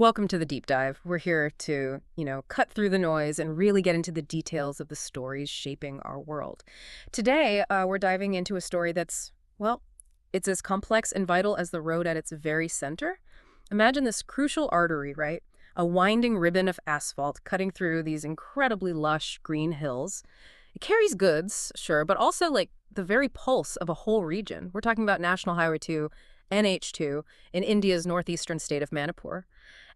Welcome to the deep dive. We're here to, cut through the noise and really get into the details of the stories shaping our world. Today, we're diving into a story that's, well, it's as complex and vital as the road at its very center. Imagine this crucial artery, right? A winding ribbon of asphalt cutting through these incredibly lush green hills. It carries goods, sure, but also like the very pulse of a whole region. We're talking about National Highway 2, NH-2, in India's northeastern state of Manipur.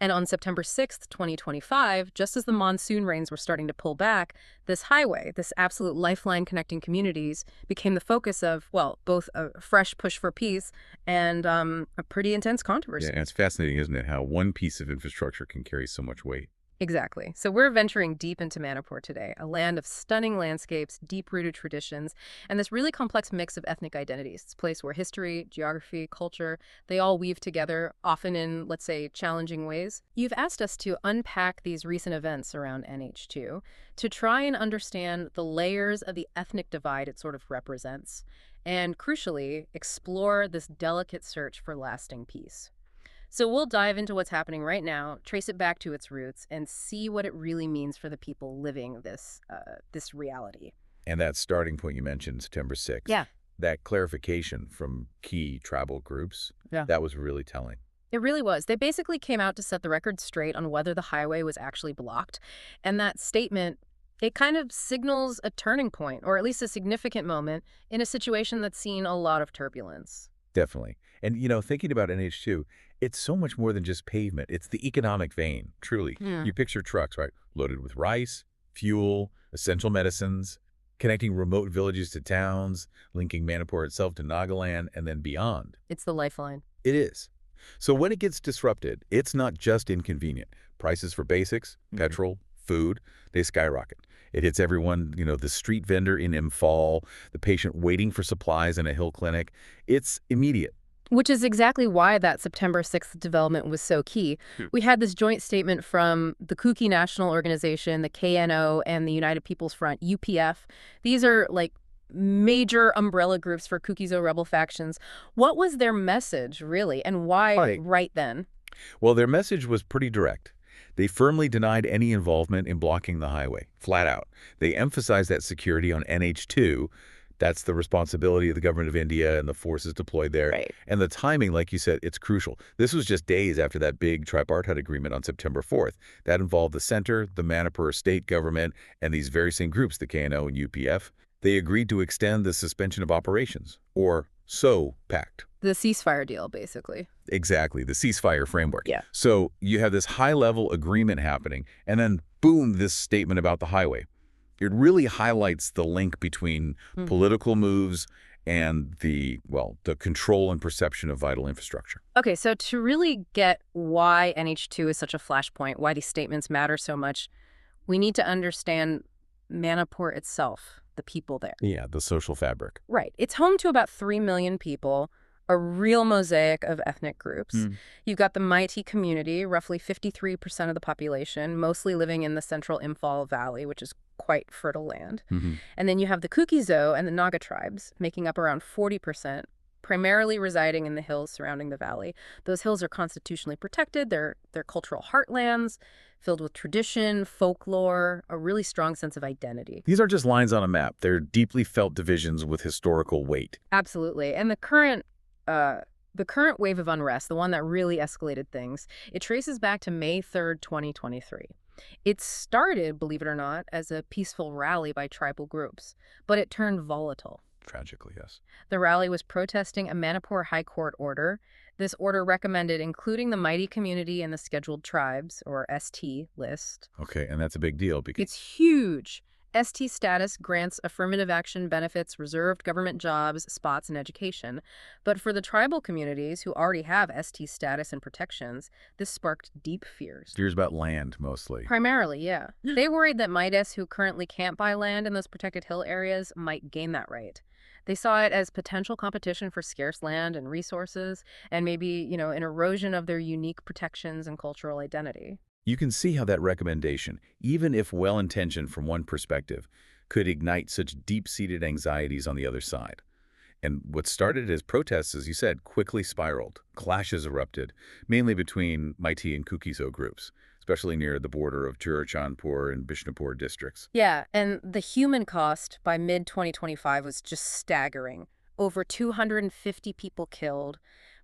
And on September 6th, 2025, just as the monsoon rains were starting to pull back, this highway, this absolute lifeline connecting communities, became the focus of, well, both a fresh push for peace and a pretty intense Yeah, controversy. and it's fascinating, isn't it, how one piece of infrastructure can carry so much weight. Exactly. So we're venturing deep into Manipur today, a land of stunning landscapes, deep-rooted traditions, and this really complex mix of ethnic identities. It's a place where history, geography, culture, they all weave together, often in, let's say, challenging ways. You've asked us to unpack these recent events around NH2 to try and understand the layers of the ethnic divide it sort of represents, and crucially, explore this delicate search for lasting peace. So we'll dive into what's happening right now, trace it back to its roots, and see what it really means for the people living this reality. And that starting point you mentioned, September 6th, Yeah, that clarification from key tribal groups, yeah. that was really telling. It really was. They basically came out to set the record straight on whether the highway was actually blocked. And that statement, it kind of signals a turning point, or at least a significant moment, in a situation that's seen a lot of turbulence. Definitely. And, thinking about NH2, it's so much more than just pavement. It's the economic vein, truly. Yeah. You picture trucks, right, loaded with rice, fuel, essential medicines, connecting remote villages to towns, linking Manipur itself to Nagaland, and then beyond. It's the lifeline. It is. So when it gets disrupted, it's not just inconvenient. Prices for basics, petrol, food, they skyrocket. It hits everyone, the street vendor in Imphal, the patient waiting for supplies in a hill clinic. It's immediate. Which is exactly why that September 6th development was so key. We had this joint statement from the Kuki National Organization, the KNO, and the United People's Front, UPF. These are like major umbrella groups for Kukizo rebel factions. What was their message, really, and why right then? Well, their message was pretty direct. They firmly denied any involvement in blocking the highway, flat out. They emphasized that security on NH2. That's the responsibility of the government of India and the forces deployed there. Right. And the timing, like you said, it's crucial. This was just days after that big tripartite agreement on September 4th. That involved the center, the Manipur state government, and these very same groups, the KNO and UPF. They agreed to extend the suspension of operations, or SO pact. The ceasefire deal, basically. Exactly, the ceasefire framework. Yeah. So you have this high-level agreement happening, and then boom, this statement about the highway. It really highlights the link between political moves and the control and perception of vital infrastructure. Okay, so to really get why NH2 is such a flashpoint, why these statements matter so much, we need to understand Manipur itself, the people there. Yeah, the social fabric. Right. It's home to about 3 million people, a real mosaic of ethnic groups. You've got the Meitei community, roughly 53% of the population, mostly living in the central Imphal Valley, which is quite fertile land. And then you have the Kuki-Zo and the Naga tribes, making up around 40%, primarily residing in the hills surrounding the valley. Those hills are constitutionally protected. They're cultural heartlands, filled with tradition, folklore, a really strong sense of identity. These are just lines on a map. They're deeply felt divisions with historical weight. Absolutely. And the current wave of unrest, the one that really escalated things, it traces back to May 3rd, 2023. It started, believe it or not, as a peaceful rally by tribal groups, but it turned volatile. Tragically, yes. The rally was protesting a Manipur High Court order. This order recommended including the Meitei community in the Scheduled Tribes, or ST, list. Okay, and that's a big deal because It's huge. ST status grants affirmative action benefits, reserved government jobs, spots, and education. But for the tribal communities who already have ST status and protections, this sparked deep fears. fears about land, mostly. Primarily, yeah. They worried that Maites who currently can't buy land in those protected hill areas might gain that right. They saw it as potential competition for scarce land and resources, and maybe, an erosion of their unique protections and cultural identity. You can see how that recommendation, even if well-intentioned from one perspective, could ignite such deep-seated anxieties on the other side. And what started as protests, as you said, quickly spiraled. Clashes erupted, mainly between Meitei and Kuki-Zo groups, especially near the border of Churachandpur and Bishnupur districts. Yeah, and the human cost by mid-2025 was just staggering. Over 250 people killed,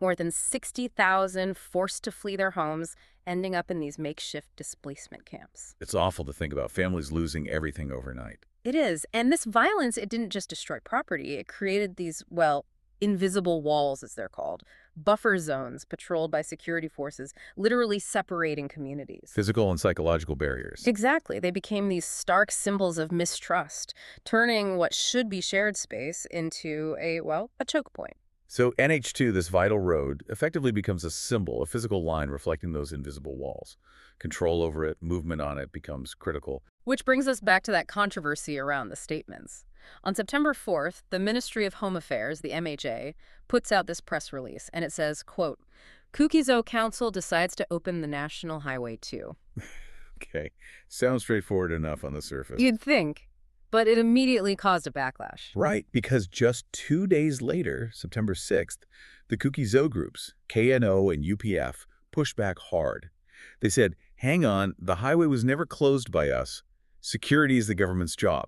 more than 60,000 forced to flee their homes, ending up in these makeshift displacement camps. It's awful to think about families losing everything overnight. It is. And this violence, it didn't just destroy property. It created these, well, invisible walls, as they're called, buffer zones patrolled by security forces, literally separating communities. Physical and psychological barriers. Exactly. They became these stark symbols of mistrust, turning what should be shared space into a, well, a choke point. So NH-2, this vital road, effectively becomes a symbol, a physical line reflecting those invisible walls. Control over it, movement on it becomes critical. Which brings us back to that controversy around the statements. On September 4th, the Ministry of Home Affairs, the MHA, puts out this press release, and it says, quote, Kuki-Zo Council decides to open the National Highway 2. Okay, sounds straightforward enough on the surface. You'd think, but it immediately caused a backlash. Right, because just 2 days later, September 6th, the Kuki-Zo groups, KNO and UPF, pushed back hard. They said, hang on, the highway was never closed by us. Security is the government's job.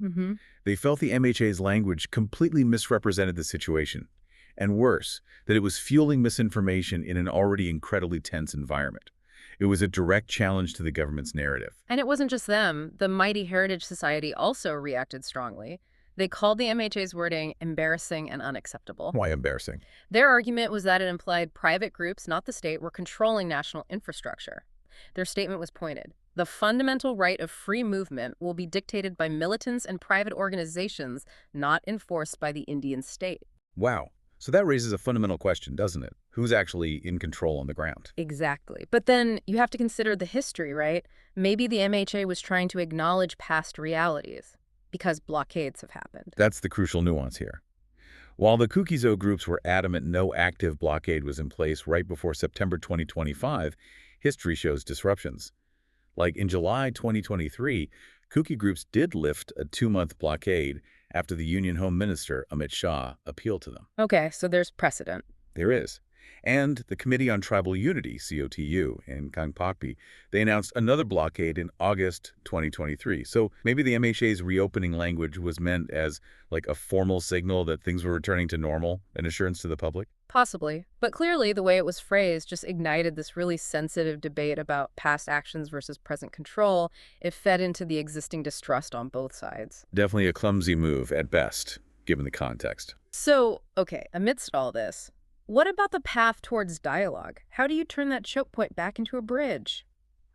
They felt the MHA's language completely misrepresented the situation. And worse, that it was fueling misinformation in an already incredibly tense environment. It was a direct challenge to the government's narrative. And it wasn't just them. The Mighty Heritage Society also reacted strongly. They called the MHA's wording embarrassing and unacceptable. Why embarrassing? Their argument was that it implied private groups, not the state, were controlling national infrastructure. Their statement was pointed. The fundamental right of free movement will be dictated by militants and private organizations, not enforced by the Indian state. Wow. So that raises a fundamental question, doesn't it? Who's actually in control on the ground? Exactly. But then you have to consider the history, right? Maybe the MHA was trying to acknowledge past realities because blockades have happened. That's the crucial nuance here. While the Kuki-Zo groups were adamant no active blockade was in place right before September 2025, history shows disruptions. Like in July 2023, Kuki groups did lift a 2-month blockade after the Union Home Minister, Amit Shah, appealed to them. Okay, so there's precedent. There is. And the Committee on Tribal Unity, COTU, in Kangpakpi, they announced another blockade in August 2023. So maybe the MHA's reopening language was meant as like a formal signal that things were returning to normal, an assurance to the public? Possibly. But clearly, the way it was phrased just ignited this really sensitive debate about past actions versus present control. It fed into the existing distrust on both sides. Definitely a clumsy move at best, given the context. So, okay, amidst all this, what about the path towards dialogue? How do you turn that choke point back into a bridge?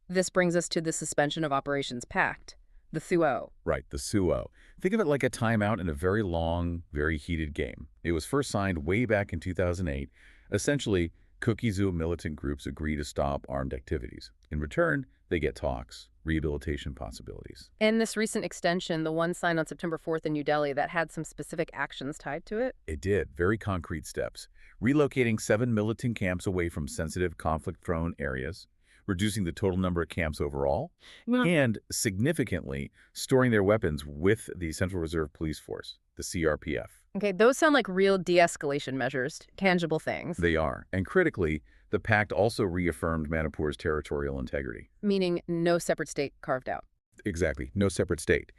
This brings us to the Suspension of Operations Pact, the SUO. Right, the SUO. Think of it like a timeout in a very long, very heated game. It was first signed way back in 2008. Essentially, Kuki-Zo militant groups agree to stop armed activities. In return, they get talks, rehabilitation possibilities. And this recent extension, the one signed on September 4th in New Delhi, that had some specific actions tied to it? It did, very concrete steps. Relocating 7 militant camps away from sensitive, conflict-prone areas, reducing the total number of camps overall, and significantly storing their weapons with the Central Reserve Police Force, the CRPF. Okay, those sound like real de-escalation measures, tangible things. They are. And critically, the pact also reaffirmed Manipur's territorial integrity. Meaning no separate state carved out. Exactly, no separate state.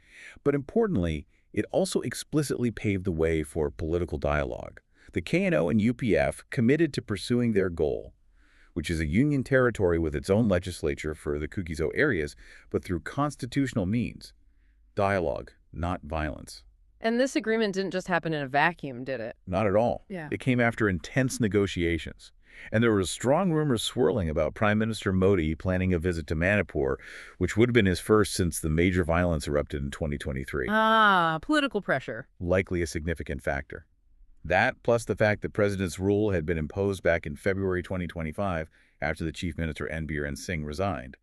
But importantly, it also explicitly paved the way for political dialogue. The KNO and UPF committed to pursuing their goal, which is a union territory with its own legislature for the Kuki-Zo areas, but through constitutional means. Dialogue, not violence. And this agreement didn't just happen in a vacuum, did it? Not at all. Yeah. It came after intense negotiations. And there were strong rumors swirling about Prime Minister Modi planning a visit to Manipur, which would have been his first since the major violence erupted in 2023. Ah, political pressure. Likely a significant factor. That, plus the fact that President's rule had been imposed back in February 2025 after the Chief Minister N. Biren Singh resigned.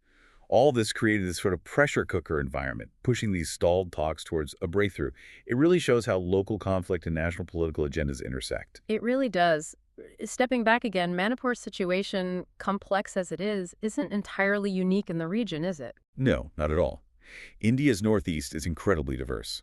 All this created this sort of pressure cooker environment, pushing these stalled talks towards a breakthrough. It really shows how local conflict and national political agendas intersect. It really does. Stepping back again, Manipur's situation, complex as it is, isn't entirely unique in the region, is it? No, not at all. India's northeast is incredibly diverse.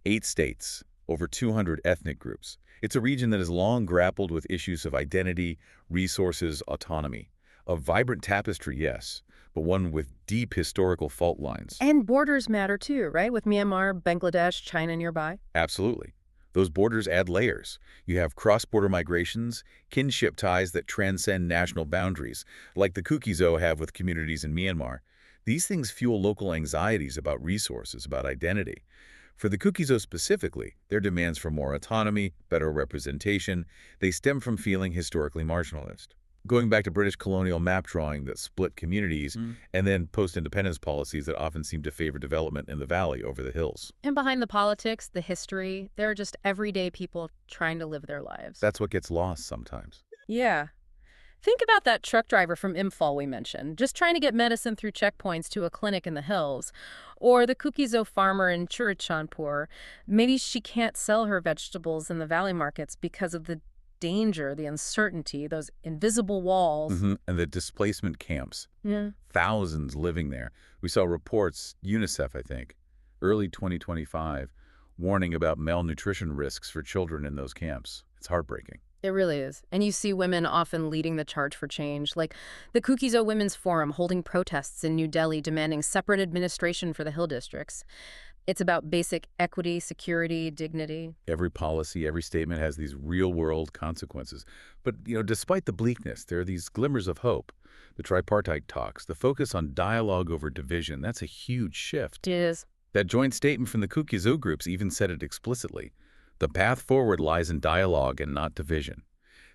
8 states, over 200 ethnic groups, It's a region that has long grappled with issues of identity, resources, autonomy. A vibrant tapestry, yes, but one with deep historical fault lines. And borders matter too, right? With Myanmar, Bangladesh, China nearby. Absolutely. Those borders add layers. You have cross-border migrations, kinship ties that transcend national boundaries, like the Kuki-Zo have with communities in Myanmar. These things fuel local anxieties about resources, about identity. For the Kuki-Zo specifically, their demands for more autonomy, better representation, they stem from feeling historically marginalized. Going back to British colonial map drawing that split communities, and then post-independence policies that often seem to favor development in the valley over the hills. And behind the politics, the history, they're just everyday people trying to live their lives. That's what gets lost sometimes. Yeah. Think about that truck driver from Imphal we mentioned, just trying to get medicine through checkpoints to a clinic in the hills. Or the Kukizo farmer in Churachandpur. Maybe she can't sell her vegetables in the valley markets because of the danger, the uncertainty, those invisible walls. And the displacement camps. Yeah. Thousands living there. We saw reports, UNICEF, I think, early 2025, warning about malnutrition risks for children in those camps. It's heartbreaking. It really is. And you see women often leading the charge for change, like the Kukizo Women's Forum holding protests in New Delhi demanding separate administration for the hill districts. It's about basic equity, security, dignity. Every policy, every statement has these real-world consequences. But, despite the bleakness, there are these glimmers of hope. The tripartite talks, the focus on dialogue over division, that's a huge shift. It is. That joint statement from the Kuki-Zo groups even said it explicitly. The path forward lies in dialogue and not division.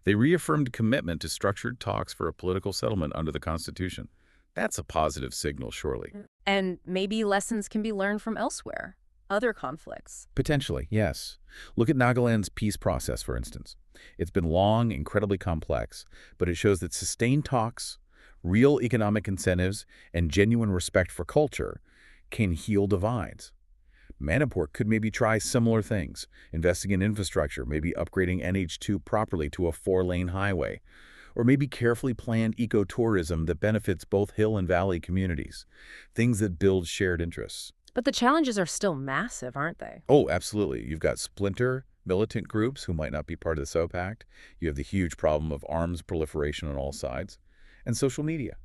They reaffirmed commitment to structured talks for a political settlement under the Constitution. That's a positive signal, surely. And maybe lessons can be learned from elsewhere, other conflicts. Potentially, yes. Look at Nagaland's peace process, for instance. It's been long, incredibly complex, but it shows that sustained talks, real economic incentives, and genuine respect for culture can heal divides. Manipur could maybe try similar things, investing in infrastructure, maybe upgrading NH-2 properly to a 4-lane highway, or maybe carefully planned ecotourism that benefits both hill and valley communities, things that build shared interests. But the challenges are still massive, aren't they? Oh, absolutely. You've got splinter, militant groups who might not be part of the SO Pact. You have the huge problem of arms proliferation on all sides, and social media.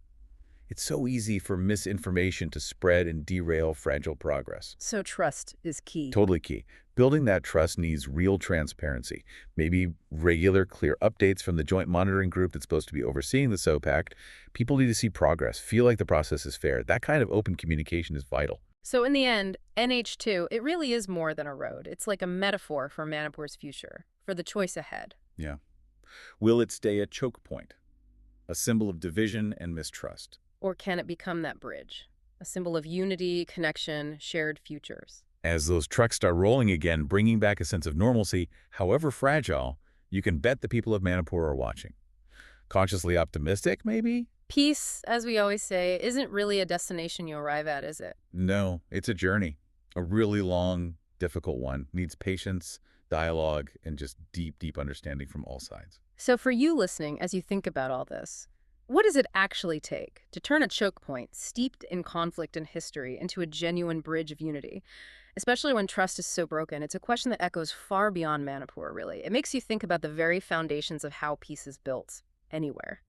It's so easy for misinformation to spread and derail fragile progress. So trust is key. Totally key. Building that trust needs real transparency, maybe regular, clear updates from the joint monitoring group that's supposed to be overseeing the SO Pact. People need to see progress, feel like the process is fair. That kind of open communication is vital. So in the end, NH2, it really is more than a road. It's like a metaphor for Manipur's future, for the choice ahead. Yeah. Will it stay a choke point? A symbol of division and mistrust? Or can it become that bridge? A symbol of unity, connection, shared futures. As those trucks start rolling again, bringing back a sense of normalcy, however fragile, you can bet the people of Manipur are watching. Consciously optimistic, maybe? Peace, as we always say, isn't really a destination you arrive at, is it? No, it's a journey. A really long, difficult one. Needs patience, dialogue, and just deep, deep understanding from all sides. So for you listening, as you think about all this, what does it actually take to turn a choke point steeped in conflict and history into a genuine bridge of unity? Especially when trust is so broken, it's a question that echoes far beyond Manipur, really. It makes you think about the very foundations of how peace is built, anywhere.